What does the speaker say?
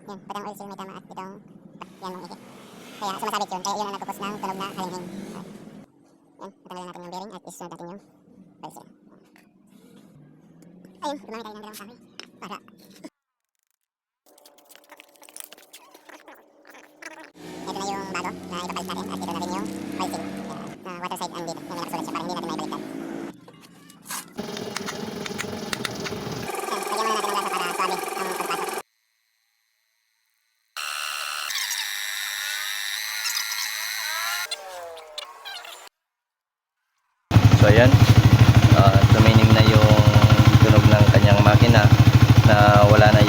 Yan, pati ang oil seal may tama at itong yan ng ikit. Kaya sumasabit yun, kaya yun ang nagkukos ng tunog na haling-hing. Yan, tatanggalin natin yung bearing at isunod natin yung oil seal. Ayun, gumamit tayo ng dalawang kahoy para ito na yung bago na ipapalit natin at ito na rin yung oil seal. Yan, water side and dito. Yan, may nakasulat siya para hindi natin maibaliktad. Yan, lagyan muna natin ng gasa para suabe ang pagpasok. So ayan, tuminim na yung tunog ng kanyang makina na wala na